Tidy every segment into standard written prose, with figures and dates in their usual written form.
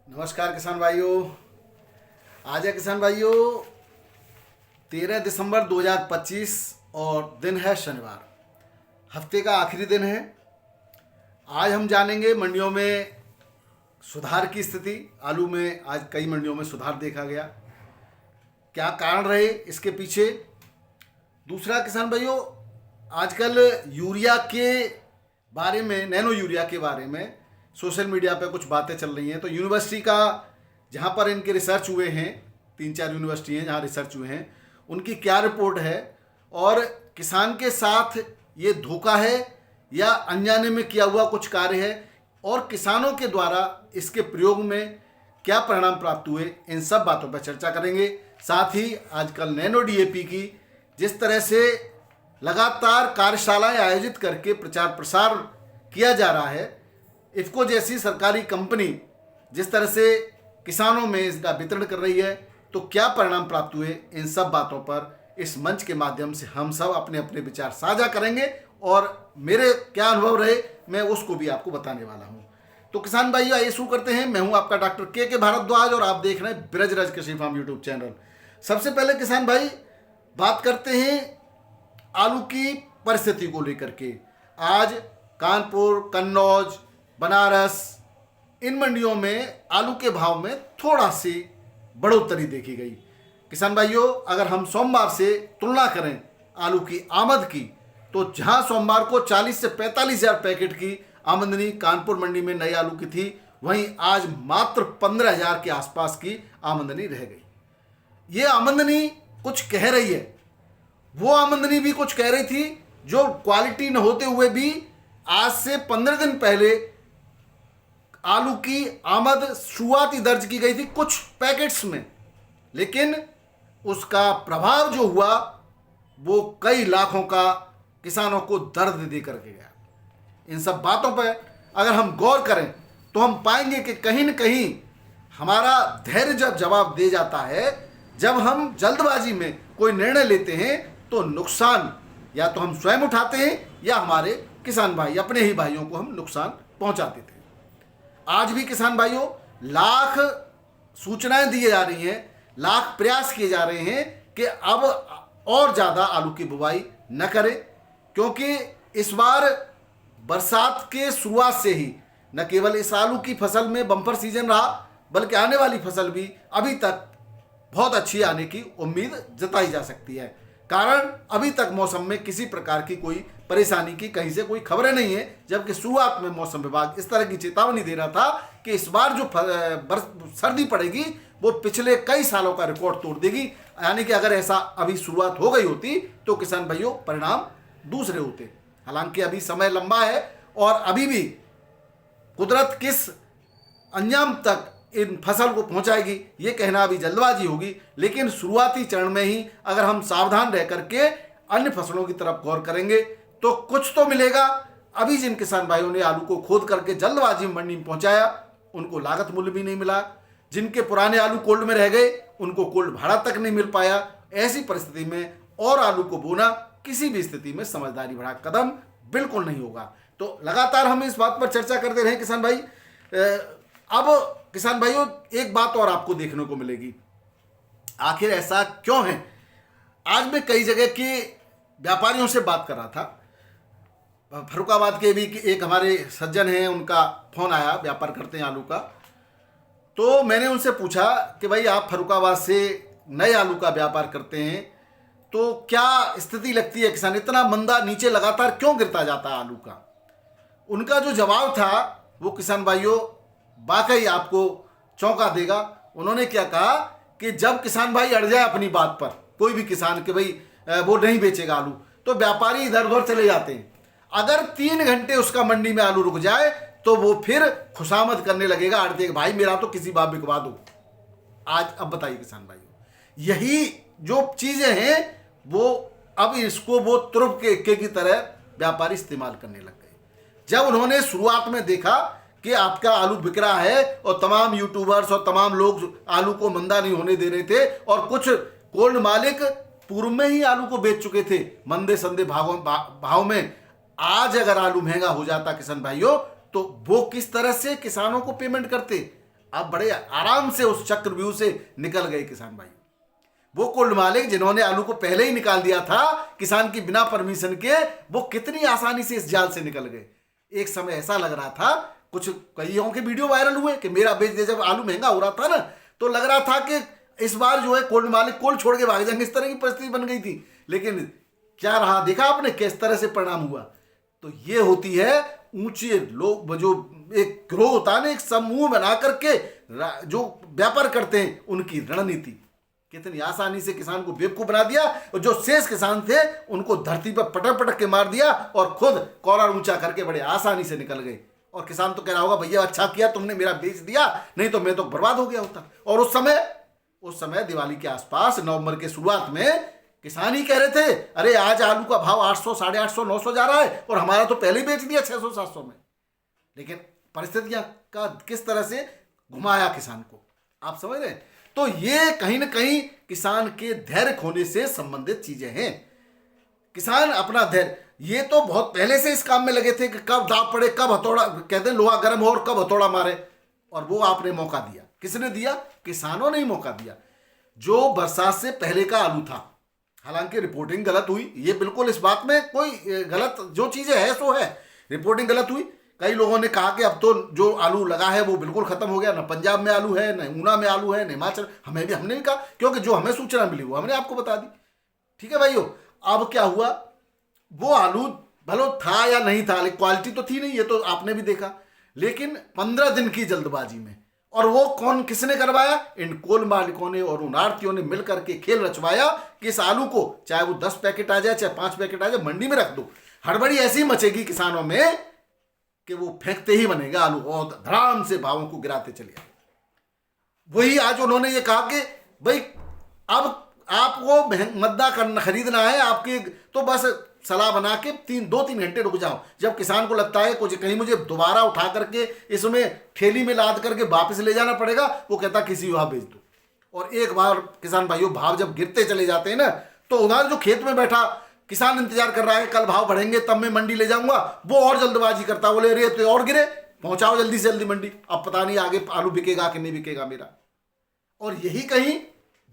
नमस्कार किसान भाइयों। आज है किसान भाइयों 13 दिसंबर 2025 और दिन है शनिवार। हफ्ते का आखिरी दिन है। आज हम जानेंगे मंडियों में सुधार की स्थिति। आलू में आज कई मंडियों में सुधार देखा गया, क्या कारण रहे इसके पीछे। दूसरा किसान भाइयों, आजकल यूरिया के बारे में, नैनो यूरिया के बारे में सोशल मीडिया पे कुछ बातें चल रही हैं। तो यूनिवर्सिटी का जहाँ पर इनके रिसर्च हुए हैं, 3-4 यूनिवर्सिटी हैं जहाँ रिसर्च हुए हैं, उनकी क्या रिपोर्ट है और किसान के साथ ये धोखा है या अनजाने में किया हुआ कुछ कार्य है और किसानों के द्वारा इसके प्रयोग में क्या परिणाम प्राप्त हुए, इन सब बातों पर चर्चा करेंगे। साथ ही आजकल नैनो डीएपी की जिस तरह से लगातार कार्यशालाएं आयोजित करके प्रचार प्रसार किया जा रहा है, इफ़को जैसी सरकारी कंपनी जिस तरह से किसानों में इसका वितरण कर रही है, तो क्या परिणाम प्राप्त हुए, इन सब बातों पर इस मंच के माध्यम से हम सब अपने अपने विचार साझा करेंगे और मेरे क्या अनुभव रहे मैं उसको भी आपको बताने वाला हूं। तो किसान भाइयों, आइए शुरू करते हैं। मैं हूं आपका डॉक्टर के भारद्वाज और आप देख रहे हैं ब्रजराज कृषि फार्म यूट्यूब चैनल। सबसे पहले किसान भाई बात करते हैं आलू की परिस्थिति को लेकर के। आज कानपुर, कन्नौज, बनारस, इन मंडियों में आलू के भाव में थोड़ा सी बढ़ोतरी देखी गई। किसान भाइयों, अगर हम सोमवार से तुलना करें आलू की आमद की, तो जहां सोमवार को 40 से 45 हज़ार पैकेट की आमदनी कानपुर मंडी में नए आलू की थी, वहीं आज मात्र 15 हज़ार के आसपास की आमदनी रह गई। ये आमदनी कुछ कह रही है, वो आमदनी भी कुछ कह रही थी जो क्वालिटी न होते हुए भी आज से 15 दिन पहले आलू की आमद शुरुआती दर्ज की गई थी कुछ पैकेट्स में, लेकिन उसका प्रभाव जो हुआ वो कई लाखों का किसानों को दर्द दे करके गया। इन सब बातों पर अगर हम गौर करें तो हम पाएंगे कि कहीं न कहीं हमारा धैर्य जब जवाब दे जाता है, जब हम जल्दबाजी में कोई निर्णय लेते हैं तो नुकसान या तो हम स्वयं उठाते हैं या हमारे किसान भाई, अपने ही भाइयों को हम नुकसान पहुंचाते थे। आज भी किसान भाइयों लाख सूचनाएं दी जा रही हैं, लाख प्रयास किए जा रहे हैं कि अब और ज़्यादा आलू की बुवाई न करें, क्योंकि इस बार बरसात के शुरुआत से ही न केवल इस आलू की फसल में बम्पर सीजन रहा, बल्कि आने वाली फसल भी अभी तक बहुत अच्छी आने की उम्मीद जताई जा सकती है। कारण अभी तक मौसम में किसी प्रकार की कोई परेशानी की कहीं से कोई खबरें नहीं है, जबकि शुरुआत में मौसम विभाग इस तरह की चेतावनी दे रहा था कि इस बार जो सर्दी पड़ेगी वो पिछले कई सालों का रिकॉर्ड तोड़ देगी। यानी कि अगर ऐसा अभी शुरुआत हो गई होती तो किसान भाइयों परिणाम दूसरे होते। हालांकि अभी समय लंबा है और अभी भी कुदरत किस अंजाम तक इन फसल को पहुंचाएगी ये कहना अभी जल्दबाजी होगी, लेकिन शुरुआती चरण में ही अगर हम सावधान रह करके अन्य फसलों की तरफ गौर करेंगे तो कुछ तो मिलेगा। अभी जिन किसान भाइयों ने आलू को खोद करके जल्दबाजी में मंडी में पहुंचाया, उनको लागत मूल्य भी नहीं मिला। जिनके पुराने आलू कोल्ड में रह गए, उनको कोल्ड भाड़ा तक नहीं मिल पाया। ऐसी परिस्थिति में और आलू को बोना किसी भी स्थिति में समझदारी भरा कदम बिल्कुल नहीं होगा। तो लगातार हम इस बात पर चर्चा करते रहे किसान भाई। अब किसान भाइयों एक बात और आपको देखने को मिलेगी, आखिर ऐसा क्यों है। आज मैं कई जगह के व्यापारियों से बात कर रहा था। फर्रुखाबाद के भी एक हमारे सज्जन हैं, उनका फोन आया, व्यापार करते हैं आलू का। तो मैंने उनसे पूछा कि भाई आप फर्रुखाबाद से नए आलू का व्यापार करते हैं, तो क्या स्थिति लगती है किसान, इतना मंदा नीचे लगातार क्यों गिरता जाता है आलू का। उनका जो जवाब था वो किसान भाइयों वाकई आपको चौंका देगा। उन्होंने क्या कहा कि जब किसान भाई अड़ जाए अपनी बात पर, कोई भी किसान कि भाई वो नहीं बेचेगा आलू, तो व्यापारी इधर उधर चले जाते हैं। अगर 3 घंटे उसका मंडी में आलू रुक जाए तो वो फिर खुशामद करने लगेगा आड़ती, भाई मेरा तो किसी बात बिकवा दो। आज अब बताइए किसान भाई, यही जो चीजें हैं वो अब इसको वो तुरुप के इक्के की तरह व्यापारी इस्तेमाल करने लग गए। जब उन्होंने शुरुआत में देखा कि आपका आलू बिक रहा है और तमाम यूट्यूबर्स और तमाम लोग आलू को मंदा नहीं होने दे रहे थे और कुछ कोल्ड मालिक पूर्व में ही आलू को बेच चुके थे मंदे संदे भाव में, आज अगर आलू महंगा हो जाता किसान भाइयों तो वो किस तरह से किसानों को पेमेंट करते। अब बड़े आराम से उस चक्रव्यूह से निकल गए किसान भाई। वो कोल्ड मालिक जिन्होंने आलू को पहले ही निकाल दिया था किसान की बिना परमिशन के, वो कितनी आसानी से इस जाल से निकल गए। एक समय ऐसा लग रहा था, कुछ कईयों के वीडियो वायरल हुए कि मेरा बेच दे, जब आलू महंगा हो रहा था ना, तो लग रहा था कि इस बार जो है कोल्ड मालिक कोल्ड छोड़ के भाग जाएंगे, इस तरह की परिस्थिति बन गई थी। लेकिन क्या रहा, देखा आपने किस तरह से परिणाम हुआ। तो ये होती है ऊंचे लोग, जो एक ग्रोह होता है ना, एक समूह बना करके जो व्यापार करते हैं, उनकी रणनीति कितनी आसानी से किसान को बेवकूफ बना दिया, और जो शेष किसान थे उनको धरती पर पटक पटक के मार दिया और खुद कॉलर ऊंचा करके बड़े आसानी से निकल गए। और किसान तो कह रहा होगा भैया अच्छा किया तुमने मेरा बेच दिया, नहीं तो मैं तो बर्बाद हो गया होता। और उस समय दिवाली के आसपास नवंबर के शुरुआत में किसान ही कह रहे थे अरे आज आलू का भाव 800, 850, 900 जा रहा है, और हमारा तो पहले ही बेच दिया 600, 700 में। लेकिन परिस्थितियां का किस तरह से घुमाया किसान को, आप समझ रहे हैं। तो ये कहीं ना कहीं किसान के धैर्य खोने से संबंधित चीजें हैं। किसान अपना धैर्य, ये तो बहुत पहले से इस काम में लगे थे कि कब दाव पड़े, कब हथौड़ा, कहते हैं लोहा गर्म हो और कब हथौड़ा मारे, और वो आपने मौका दिया। किसने दिया? किसानों ने ही मौका दिया। जो बरसात से पहले का आलू था, हालांकि रिपोर्टिंग गलत हुई, ये बिल्कुल, इस बात में कोई गलत, जो चीजें है सो है, रिपोर्टिंग गलत हुई। कई लोगों ने कहा कि अब तो जो आलू लगा है वो बिल्कुल खत्म हो गया, ना पंजाब में आलू है, न ऊना में आलू है, न हिमाचल। हमने भी कहा, क्योंकि जो हमें सूचना मिली वो हमने आपको बता दी। ठीक है भाइयों, अब क्या हुआ, वो आलू भलो था या नहीं था, लेकिन क्वालिटी तो थी नहीं, ये तो आपने भी देखा। लेकिन 15 दिन की जल्दबाजी में, और वो किसने करवाया? इन कोल मालिकों ने और उन आड़तियों ने मिलकर के खेल रचवाया कि इस आलू को चाहे वो 10 पैकेट आ जाए, चाहे 5 पैकेट आ जाए, मंडी में रख दो। हड़बड़ी ऐसी मचेगी किसानों में कि वो फेंकते ही बनेगा आलू, और धड़ाम से भावों को गिराते चले जाए। वही आज उन्होंने ये कहा कि भाई अब आपको मद्दा करना, खरीदना है आपके, तो बस सलाह बना के 2-3 घंटे रुक जाओ। जब किसान को लगता है कुछ कहीं मुझे दोबारा उठा करके इसमें ठेली में लाद करके वापस ले जाना पड़ेगा, वो कहता किसी वहां बेच दो। और एक बार किसान भाइयों भाव जब गिरते चले जाते हैं ना, तो उधर जो खेत में बैठा किसान इंतजार कर रहा है कल भाव बढ़ेंगे तब मैं मंडी ले जाऊंगा, वो और जल्दबाजी करता, बोले अरे तो और गिरे, पहुंचाओ जल्दी से जल्दी मंडी, अब पता नहीं आगे आलू बिकेगा कि नहीं बिकेगा मेरा। और यही कहीं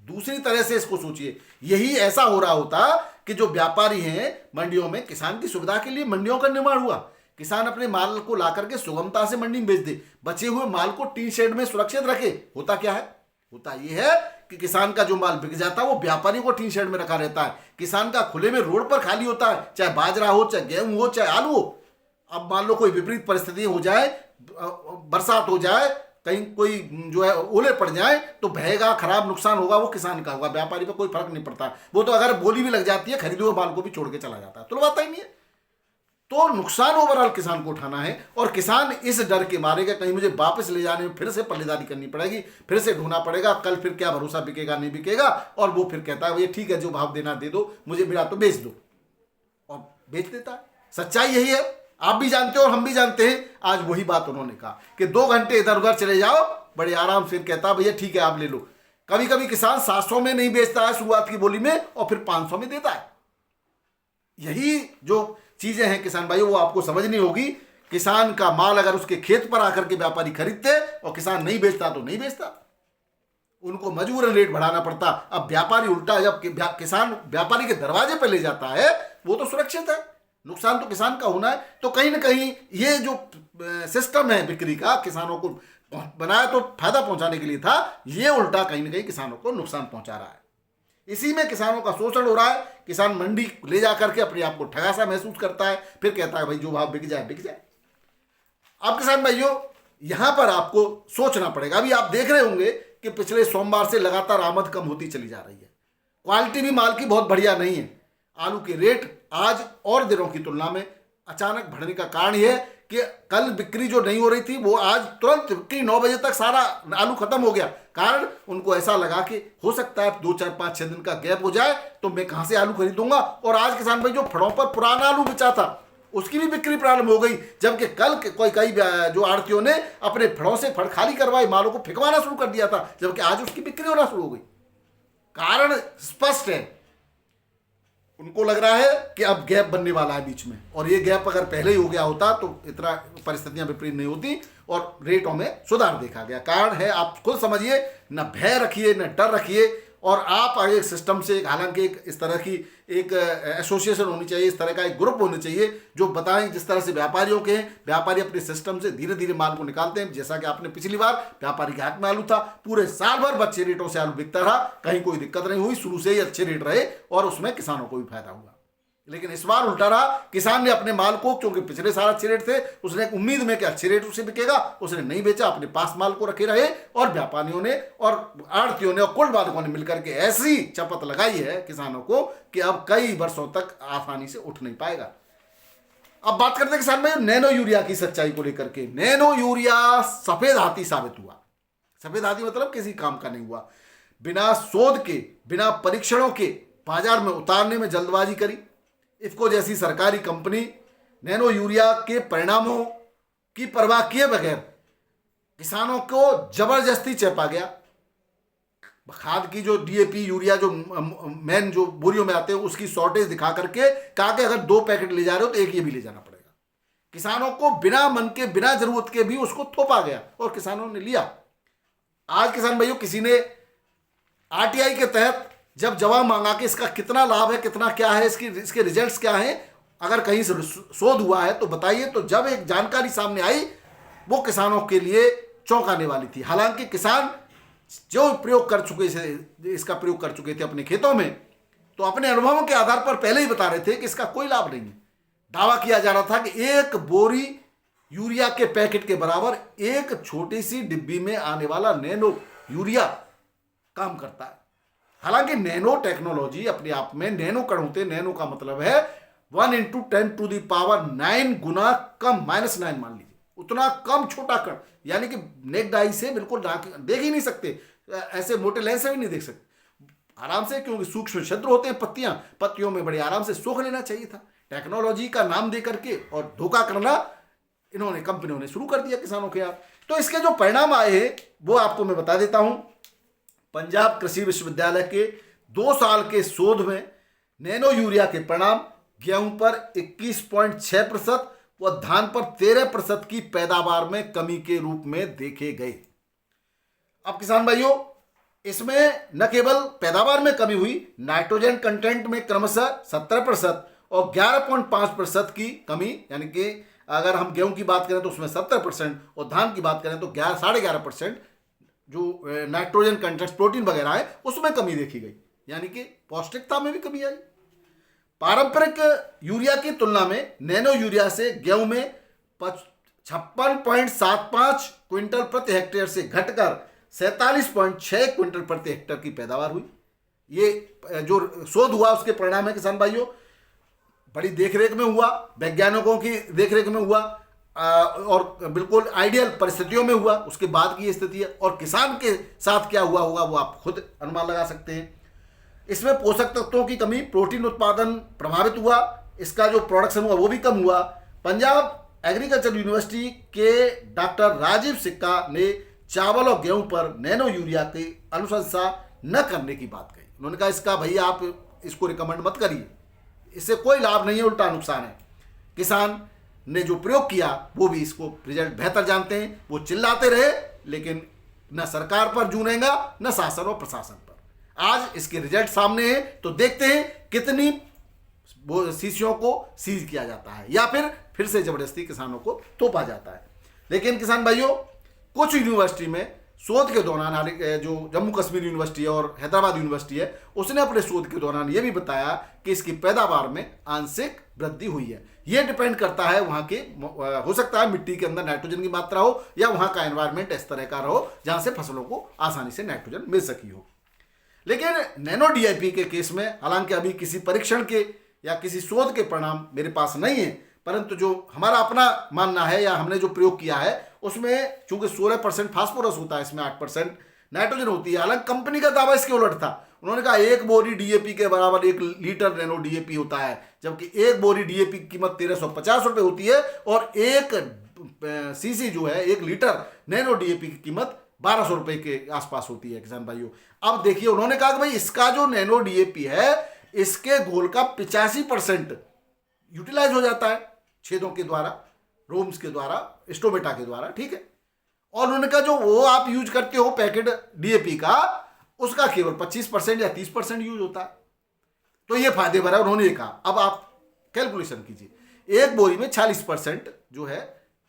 दूसरी तरह से इसको सोचिए, यही ऐसा हो रहा होता कि जो व्यापारी हैं मंडियों में, किसान की सुविधा के लिए मंडियों का निर्माण हुआ, किसान अपने माल को ला करके सुगमता से मंडी में बेच दे, बचे हुए माल को टीन शेड में सुरक्षित रखे। होता क्या है? होता यह है कि किसान का जो माल बिक जाता है वो व्यापारी को टीन शेड में रखा रहता है, किसान का खुले में रोड पर खाली होता है, चाहे बाजरा हो, चाहे गेहूं हो, चाहे आलू हो। अब मान लो कोई विपरीत परिस्थिति हो जाए, बरसात हो जाए, कहीं कोई जो है ओले पड़ जाए, तो बहेगा, खराब नुकसान होगा, वो किसान का होगा, व्यापारी पर कोई फर्क नहीं पड़ता। वो तो अगर बोली भी लग जाती है, खरीदे हुए माल को भी छोड़ के चला जाता है, तो बात ही नहीं है। तो नुकसान ओवरऑल किसान को उठाना है, और किसान इस डर के मारे कि कहीं मुझे वापस ले जाने में फिर से पल्लेदारी करनी पड़ेगी, फिर से ढूंढना पड़ेगा, कल फिर क्या भरोसा बिकेगा नहीं बिकेगा। और वो फिर कहता है भैया ठीक है जो भाव देना दे दो, मुझे मेरा तो बेच दो, और बेच देता है। सच्चाई यही है, आप भी जानते हो और हम भी जानते हैं। आज वही बात उन्होंने कहा कि 2 घंटे इधर उधर चले जाओ, बड़े आराम से कहता भैया ठीक है आप ले लो। कभी कभी किसान 700 में नहीं बेचता है शुरुआत की बोली में, और फिर 500 में देता है। यही जो चीजें हैं किसान भाई, वो आपको समझनी होगी। किसान का माल अगर उसके खेत पर आकर के व्यापारी खरीदते और किसान नहीं बेचता तो नहीं बेचता, उनको मजबूरन रेट बढ़ाना पड़ता। अब व्यापारी उल्टा, जब किसान व्यापारी के दरवाजे पर ले जाता है वो तो सुरक्षित है, नुकसान तो किसान का होना है। तो कहीं ना कहीं ये जो सिस्टम है बिक्री का, किसानों को बनाया तो फायदा पहुंचाने के लिए था, ये उल्टा कहीं ना कहीं किसानों को नुकसान पहुंचा रहा है। इसी में किसानों का शोषण हो रहा है। किसान मंडी ले जा करके अपने आप को ठगा सा महसूस करता है, फिर कहता है भाई जो भाव बिक जाए बिक जाए। अब किसान भाइयों यहां पर आपको सोचना पड़ेगा। अभी आप देख रहे होंगे कि पिछले सोमवार से लगातार आमद कम होती चली जा रही है, क्वालिटी भी माल की बहुत बढ़िया नहीं है। आलू के रेट आज और दिनों की तुलना में अचानक बढ़ने का कारण यह है कि कल बिक्री जो नहीं हो रही थी वो आज तुरंत बिक्री 9 बजे तक सारा आलू खत्म हो गया। कारण उनको ऐसा लगा कि हो सकता है 2, 4, 5, 6 दिन का गैप हो जाए तो मैं कहां से आलू खरीदूंगा। और आज किसान भाई जो फड़ों पर पुराना आलू बेचा था उसकी भी बिक्री प्रारंभ हो गई, जबकि कल कई जो आड़तियों ने अपने फड़ों से फड़ खाली करवाए, मालों को फेंकवाना शुरू कर दिया था, जबकि आज उसकी बिक्री होना शुरू हो गई। कारण स्पष्ट है, उनको लग रहा है कि अब गैप बनने वाला है बीच में, और ये गैप अगर पहले ही हो गया होता तो इतना परिस्थितियां विपरीत नहीं होती और रेटों में सुधार देखा गया। कारण है, आप खुद समझिए, न भय रखिए न डर रखिए, और आप एक सिस्टम से, हालांकि एक इस तरह की एक एसोसिएशन होनी चाहिए, इस तरह का एक ग्रुप होना चाहिए जो बताएं, जिस तरह से व्यापारियों के हैं, व्यापारी अपने सिस्टम से धीरे धीरे माल को निकालते हैं। जैसा कि आपने पिछली बार व्यापारी के हाथ में आलू था, पूरे साल भर अच्छे रेटों से आलू बिकता रहा, कहीं कोई दिक्कत नहीं हुई, शुरू से ही अच्छे रेट रहे और उसमें किसानों को भी फायदा हुआ। लेकिन इस बार उल्टा रहा, किसान ने अपने माल को, क्योंकि पिछले साल अच्छे रेट थे, उसने एक उम्मीद में कि अच्छे रेट उसे बिकेगा, उसने नहीं बेचा, अपने पास माल को रखे रहे, और व्यापारियों ने और आड़तियों ने और कुल बाधकों ने मिलकर के ऐसी चपत लगाई है किसानों को कि अब कई वर्षों तक आसानी से उठ नहीं पाएगा। अब बात करते हैं किसान भाई नैनो यूरिया की सच्चाई को लेकर के। नैनो यूरिया सफेद हाथी साबित हुआ। सफेद हाथी मतलब किसी काम का नहीं हुआ। बिना शोध के, बिना परीक्षणों के बाजार में उतारने में जल्दबाजी करी। इफको जैसी सरकारी कंपनी नैनो यूरिया के परिणामों की परवाह किए बगैर किसानों को जबरदस्ती चेपा गया। खाद की जो डीएपी यूरिया जो मेन जो बोरियों में आते हैं उसकी शॉर्टेज दिखा करके कहा कि अगर 2 पैकेट ले जा रहे हो तो एक ये भी ले जाना पड़ेगा। किसानों को बिना मन के, बिना जरूरत के भी उसको थोपा गया और किसानों ने लिया। आज किसान भाइयों, किसी ने आरटीआई के तहत जब जवाब मांगा कि इसका कितना लाभ है, कितना क्या है, इसके रिजल्ट्स क्या हैं, अगर कहीं से शोध हुआ है तो बताइए, तो जब एक जानकारी सामने आई वो किसानों के लिए चौंकाने वाली थी। हालांकि किसान जो प्रयोग कर चुके थे, इसका प्रयोग कर चुके थे अपने खेतों में, तो अपने अनुभवों के आधार पर पहले ही बता रहे थे कि इसका कोई लाभ नहीं है। दावा किया जा रहा था कि एक बोरी यूरिया के पैकेट के बराबर एक छोटी सी डिब्बी में आने वाला नैनो यूरिया काम करता है। हालांकि नैनो टेक्नोलॉजी अपने आप में, नैनो कण होते, नैनो का मतलब है 1 × 10⁹ गुना कम, -9 मान लीजिए, उतना कम छोटा कण, यानी कि नेक्ड आई से बिल्कुल देख ही नहीं सकते, ऐसे मोटे लेंस से भी नहीं देख सकते आराम से, क्योंकि सूक्ष्म छिद्र होते हैं पत्तियों में, बड़े आराम से सोख लेना चाहिए था। टेक्नोलॉजी का नाम दे करके और धोखा करना इन्होंने, कंपनियों ने शुरू कर दिया किसानों के यार। तो इसके जो परिणाम आए हैं वो आपको मैं बता देता हूं। पंजाब कृषि विश्वविद्यालय के 2 साल के शोध में नैनो यूरिया के परिणाम गेहूं पर 21.6% व धान पर 13% की पैदावार में कमी के रूप में देखे गए। अब किसान भाइयों, इसमें न केवल पैदावार में कमी हुई, नाइट्रोजन कंटेंट में क्रमशः 70% और 11.5% की कमी, यानी कि अगर हम गेहूं की बात करें तो उसमें 70% और धान की बात करें तो 11.5% जो नाइट्रोजन कंटेंट प्रोटीन वगैरह है उसमें कमी देखी गई, यानी कि पौष्टिकता में भी कमी आई। पारंपरिक यूरिया की तुलना में नैनो यूरिया से गेहूं में 56.75 क्विंटल प्रति हेक्टेयर से घटकर 47.6 क्विंटल प्रति हेक्टेयर की पैदावार हुई। ये जो शोध हुआ उसके परिणाम है किसान भाइयों। बड़ी देखरेख में हुआ, वैज्ञानिकों की देखरेख में हुआ और बिल्कुल आइडियल परिस्थितियों में हुआ। उसके बाद की स्थिति है और किसान के साथ क्या हुआ होगा वो आप खुद अनुमान लगा सकते हैं। इसमें पोषक तत्वों की कमी, प्रोटीन उत्पादन प्रभावित हुआ, इसका जो प्रोडक्शन हुआ वो भी कम हुआ। पंजाब एग्रीकल्चर यूनिवर्सिटी के डॉक्टर राजीव सिक्का ने चावल और गेहूं पर नैनो यूरिया की अनुशंसा न करने की बात कही। उन्होंने कहा इसका भैया आप इसको रिकमेंड मत करिए, इससे कोई लाभ नहीं है, उल्टा नुकसान है। किसान ने जो प्रयोग किया वो भी इसको रिजल्ट बेहतर जानते हैं। वो चिल्लाते रहे लेकिन न सरकार पर जूनेगा न शासन और प्रशासन पर। आज इसके रिजल्ट सामने हैं तो देखते हैं कितनी शीशियों को सीज किया जाता है या फिर से जबरदस्ती किसानों को तोपा जाता है। लेकिन किसान भाइयों, कुछ यूनिवर्सिटी में शोध के दौरान, जो जम्मू कश्मीर यूनिवर्सिटी है और हैदराबाद यूनिवर्सिटी है, उसने अपने शोध के दौरान ये भी बताया कि इसकी पैदावार में आंशिक वृद्धि हुई है। ये डिपेंड करता है वहाँ के, हो सकता है मिट्टी के अंदर नाइट्रोजन की मात्रा हो या वहाँ का एनवायरनमेंट इस तरह का रहो जहाँ से फसलों को आसानी से नाइट्रोजन मिल सकी हो। लेकिन नैनो डीआईपी के केस में हालांकि अभी किसी परीक्षण के या किसी शोध के परिणाम मेरे पास नहीं है, परंतु जो हमारा अपना मानना है या हमने जो प्रयोग किया है उसमें चूंकि 16% फास्फोरस होता है, इसमें 8% नाइट्रोजन होती है। हालांकि कंपनी का दावा इसके उलट था। उन्होंने कहा 1 बोरी डीएपी के बराबर 1 लीटर नैनो डीएपी होता है, जबकि 1 बोरी डीएपी की कीमत 1350 रुपये होती है और 1 सीसी जो है 1 लीटर नैनो डीएपी की कीमत 1200 रुपये के आसपास होती है। किसान भाइयों, अब देखिए उन्होंने कहा कि भाई इसका जो नैनो डीएपी है इसके घोल का 85% यूटिलाइज हो जाता है छेदों के द्वारा, रोम्स के द्वारा, स्टोमेटा के द्वारा, ठीक है। और उन्होंने कहा जो वो आप यूज करते हो पैकेट डीएपी का, उसका केवल 25% या 30% यूज होता है। तो ये फायदे भरा उन्होंने कहा। अब आप कैलकुलेशन कीजिए, एक बोरी में 40% जो है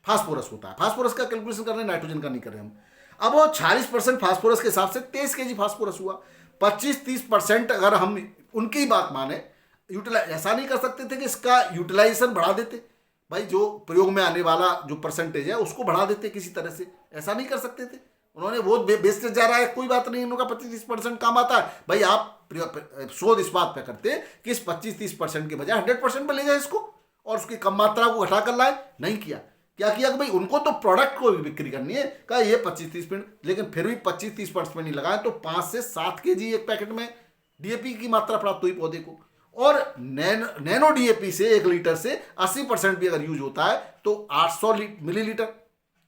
फास्फोरस होता है। फास्फोरस का कैलकुलेशन कर रहे हैं, नाइट्रोजन का नहीं कर रहे हम। अब वो 40% फास्फोरस के हिसाब से 23 kg फास्फोरस हुआ। 25-30% अगर हम उनकी बात माने, यूटिलाइज ऐसा नहीं कर सकते थे कि इसका यूटिलाइजेशन बढ़ा देते, भाई जो प्रयोग में आने वाला जो परसेंटेज है उसको बढ़ा देते किसी तरह से, ऐसा नहीं कर सकते थे। उन्होंने वो बेचते जा रहा है, कोई बात नहीं, इनका 25-30% काम आता है, भाई आप शोध इस बात पे करते कि इस 25-30% के बजाय 100% पे ले जाए इसको और उसकी कम मात्रा को घटा कर लाए। नहीं किया। क्या किया कि भाई उनको तो प्रोडक्ट को भी बिक्री करनी है, कहा ये 25-30%, लेकिन फिर भी 25-30% नहीं लगाए तो 5 से 7 kg एक पैकेट में डीएपी की मात्रा प्राप्त हुई पौधे को। और नैनो डीएपी से 1 लीटर से 80% भी अगर यूज होता है तो 800 मिलीलीटर,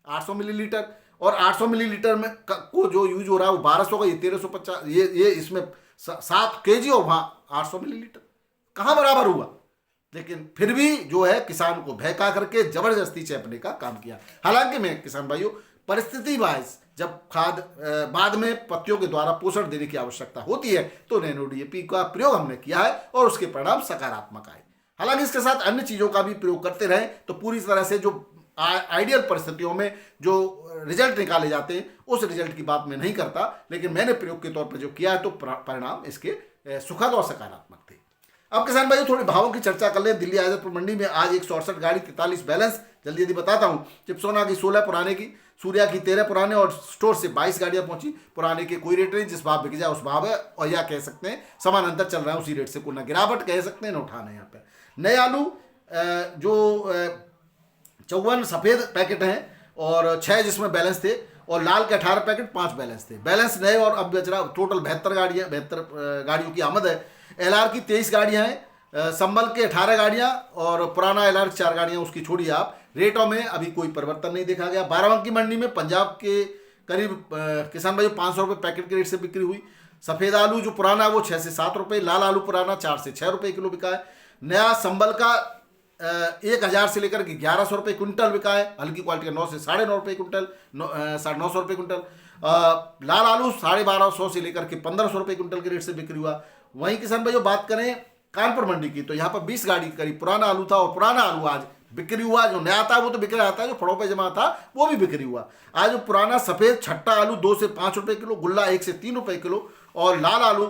800 मिलीलीटर, और 800 मिलीलीटर में को जो यूज हो रहा है वो 1200 का, ये 1350, ये इसमें 7 kg और वहाँ 800 मिलीलीटर, कहाँ बराबर हुआ। लेकिन फिर भी जो है किसान को बहका करके जबरदस्ती चेपने का काम किया। हालांकि मैं किसान भाइयों, परिस्थिति वाइज जब खाद बाद में पत्तियों के द्वारा पोषण देने की आवश्यकता होती है तो नैनो डीएपी का प्रयोग हमने किया है और उसके परिणाम सकारात्मक आए। हालांकि इसके साथ अन्य चीज़ों का भी प्रयोग करते रहे तो पूरी तरह से जो आइडियल परिस्थितियों में जो रिजल्ट निकाले जाते हैं उस रिजल्ट की बात मैं नहीं करता, लेकिन मैंने प्रयोग के तौर पर जो किया है तो परिणाम इसके सुखद और सकारात्मक थे। अब किसान भाइयों थोड़ी भावों की चर्चा कर लें। दिल्ली आजादपुर मंडी में आज 168 गाड़ी 43 बैलेंस, जल्दी जल्दी बताता हूँ। चिप्सोना की 16 पुराने की, सूर्या की 13 पुराने और स्टोर से 22 गाड़ियां पहुंची। पुराने के कोई रेट नहीं, जिस भाव बिक जाए उस भाव है, और या कह सकते हैं समान अंतर चल रहा है उसी रेट से, कोई ना गिरावट कह सकते हैं ना उठाना। यहाँ पे नए आलू जो 54 सफ़ेद पैकेट हैं और 6 जिसमें बैलेंस थे, और लाल के 18 पैकेट 5 बैलेंस थे। बैलेंस नए और अब बेच रहा, टोटल 72 गाड़ियों की आमद है। एलआर की 23 गाड़ियां हैं, संबल के 18 गाड़ियां और पुराना एलआर की 4 गाड़ियां, उसकी छोड़िए आप। रेटों में अभी कोई परिवर्तन नहीं देखा गया। बाराबंकी मंडी में पंजाब के करीब किसान भाई 500 रुपये पैकेट के रेट से बिक्री हुई। सफ़ेद आलू जो पुराना है वो 6 से 7 रुपये, लाल आलू पुराना 4 से 6 रुपये किलो बिका है। नया संबल का 1000 से लेकर के 1100 रुपये क्विंटल बिका है। हल्की क्वालिटी का 9 से 9.5 रुपये क्विंटल, 950 रुपये क्विंटल। लाल आलू 1250 से लेकर के 1500 रुपये क्विंटल के रेट से बिक्री हुआ। वहीं किसान भाई जो बात करें कानपुर मंडी की, तो यहाँ पर 20 गाड़ी करीब पुराना आलू था और पुराना आलू आज बिक्री हुआ। जो नया था वो तो बिक रहा था, जो फड़ों पे जमा था वो भी बिक्री हुआ। आज जो पुराना सफ़ेद छट्टा आलू 2 से 5 रुपये किलो, गुल्ला 1 से 3 रुपये किलो, और लाल आलू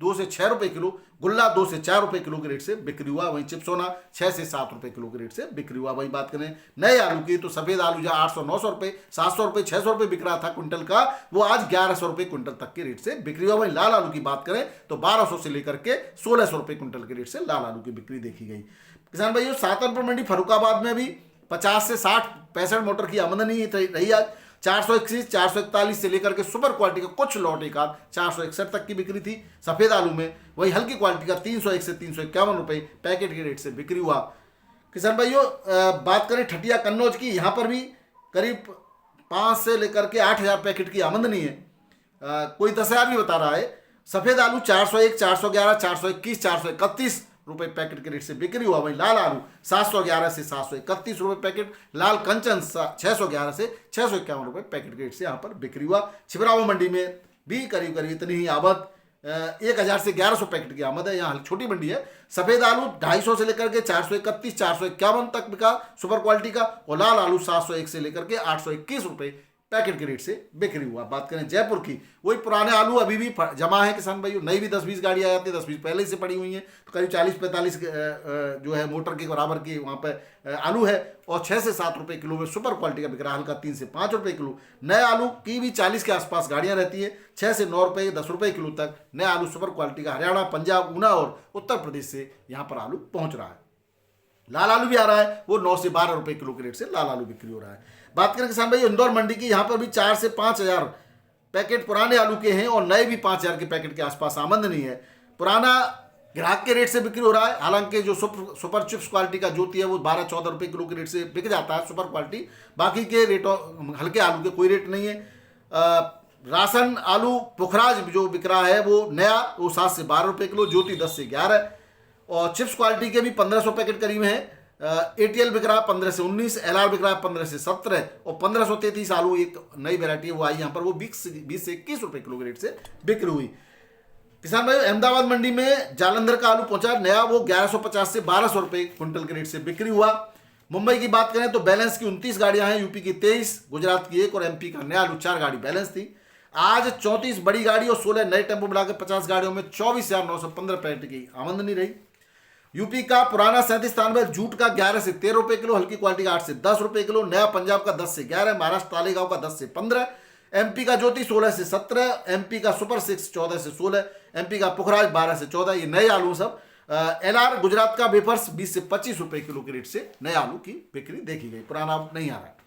2 से 6 रुपये किलो, गुल्ला 2 से 4 रुपये किलो के रेट से बिक्री हुआ। वहीं चिप्सोना 6 से 7 रुपये किलो के रेट से बिक्री हुआ। वही बात करें नए आलू की, तो सफ़ेद आलू जहाँ 800-900 रुपये, 700 रुपये, 600 रुपये बिक रहा था क्विंटल का, वो आज 1100 रुपये क्विंटल तक के रेट से बिक्री हुआ। वहीं लाल आलू की बात करें तो 1200 से लेकर के 1600 रुपये क्विंटल के रेट से लाल आलू की बिक्री देखी गई। किसान भाइयों सातनपुर मंडी फरुखाबाद में भी 50 से 60 65 मोटर की आमदनी रही आज। 421, 441 से लेकर के सुपर क्वालिटी का कुछ लॉट एक आध 461 तक की बिक्री थी सफ़ेद आलू में। वही हल्की क्वालिटी का 301 से 351 रुपये पैकेट के रेट से बिक्री हुआ। किसान भाइयों बात करें ठटिया कन्नौज की, यहाँ पर भी करीब 5 से लेकर के 8000 पैकेट की आमदनी है। कोई 10,000 भी बता रहा है। सफ़ेद आलू 401, 411, 421, 431 रुपये पैकेट के रेट से बिक्री हुआ। वहीं लाल आलू 711 से 731 रुपये पैकेट, लाल कंचन 611 से 651 रुपये पैकेट के रेट से यहाँ पर बिक्री हुआ। छिबरामऊ मंडी में भी करीब करीब इतनी ही आमद, 1000 से 1100 पैकेट की आमद है। यहाँ छोटी मंडी है। सफ़ेद आलू 250 से लेकर के 431, 451 तक बिका सुपर क्वालिटी का, और लाल आलू 701 से लेकर के 821 रुपये पैकेट के रेट से बिक्री हुआ। बात करें जयपुर की, वही पुराने आलू अभी भी जमा है किसान भाइयों। नई भी 10-20 गाड़ी आ जाती है, 10-20 पहले से पड़ी हुई हैं, तो करीब 40-45 जो है मोटर के बराबर की वहाँ पर आलू है, और 6 से 7 रुपये किलो में सुपर क्वालिटी का बिक रहा है, हल्का 3 से 5 रुपये किलो। नए आलू की भी 40 के आसपास गाड़ियाँ रहती है, 6 से 9 रुपये 10 रुपये किलो तक नया आलू सुपर क्वालिटी का हरियाणा, पंजाब, ऊना और उत्तर प्रदेश से यहाँ पर आलू पहुँच रहा है। लाल आलू भी आ रहा है, वो 9 से 12 रुपये किलो के रेट से लाल आलू बिक्री हो रहा है। बात करें किसान भाई इंदौर मंडी की, यहाँ पर भी 4 से 5000 पैकेट पुराने आलू के हैं और नए भी 5000 के पैकेट के आसपास आमदनी है। पुराना ग्राहक के रेट से बिक्री हो रहा है। हालांकि जो सुपर चिप्स क्वालिटी का ज्योति है वो 12-14 रुपये किलो के रेट से बिक जाता है सुपर क्वालिटी। बाकी के रेटों हल्के आलू के कोई रेट नहीं है। राशन आलू पुखराज जो बिक रहा है वो नया, वो 7 से 12 रुपए किलो, ज्योति 10 से 11, और चिप्स क्वालिटी के भी 1500 पैकेट करीब हैं। एटीएल बिक रहा है 15 से 19, एलआर बिक रहा है 15 से 17, और 1533 आलू एक नई वेरायटी है वो आई यहाँ पर, वो 20 से 21 रुपए किलो के रेट से बिक्री हुई। किसान भाई, अहमदाबाद मंडी में जालंधर का आलू पहुंचा नया, वो 1150 से 1200 रुपए क्विंटल के रेट से बिक्री हुआ। मुंबई की बात करें तो बैलेंस की 29 गाड़ियां हैं, यूपी की 23, गुजरात की 1 और एमपी का नया आलू 4 गाड़ी बैलेंस थी। आज 34 बड़ी गाड़ी और 16 नए टेम्पो मिलाकर 50 गाड़ियों में 24,915 पैकेट की आमदनी रही। यूपी का पुराना 37 स्थान पर जूट का 11 से 13 रुपए किलो, हल्की क्वालिटी का 8 से 10 रुपए किलो, नया पंजाब का 10 से 11, महाराष्ट्र तालेगांव का 10 से 15, एमपी का ज्योति 16 से 17, एमपी का सुपर 6 14 से 16, एमपी का पुखराज 12 से 14, ये नए आलू सब। एलआर गुजरात का वेफर्स 20 से 25 रुपए किलो के रेट से नए आलू की बिक्री देखी गई, पुराना नहीं आ रहा है,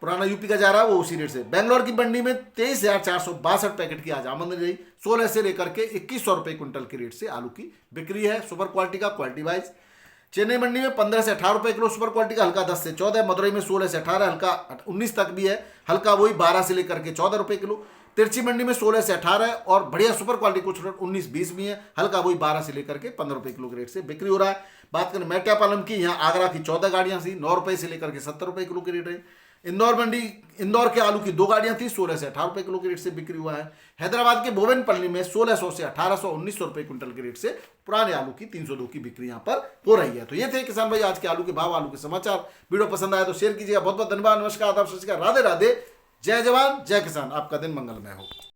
पुराना यूपी का जा रहा है वो उसी रेट से। बेंगलोर की मंडी में 23,462 पैकेट की आज आमदनी रही, 16 से लेकर के 2100 रुपए क्विंटल के रेट से आलू की बिक्री है सुपर क्वालिटी का, क्वालिटी वाइज। चेन्नई मंडी में 15 से 18 रुपए किलो सुपर क्वालिटी का, हल्का 10 से 14, मदुरई में 16 से 18, हल्का 19 तक भी है, हल्का वही 12 से लेकर के 14 रुपए किलो। तिरछी मंडी में 16 से 18 और बढ़िया सुपर क्वालिटी कुछ 19-20 भी है, हल्का वही 12 से लेकर के 15 रुपए किलो के रेट से बिक्री हो रहा है। बात करें मेट्यापालम की, यहाँ आगरा की 14 गाड़ियां थी, 9 रुपए से लेकर के 70 रुपए किलो के रेट है। इंदौर के आलू की 2 गाड़ियां थी, 16 से 18 रुपए किलो के रेट से बिक्री हुआ है। हैदराबाद के बोवेनपल्ली में 1600 से 1800 1900 रुपए क्विंटल के रेट से पुराने आलू की 302 की बिक्री यहां पर हो रही है। तो ये थे किसान भाई आज के आलू के भाव, आलू के समाचार। वीडियो पसंद आया तो शेयर कीजिएगा। बहुत बहुत धन्यवाद, नमस्कार, आदाब, सत श्री अकाल, राधे राधे, जय जवान जय किसान, आपका दिन मंगलमय हो।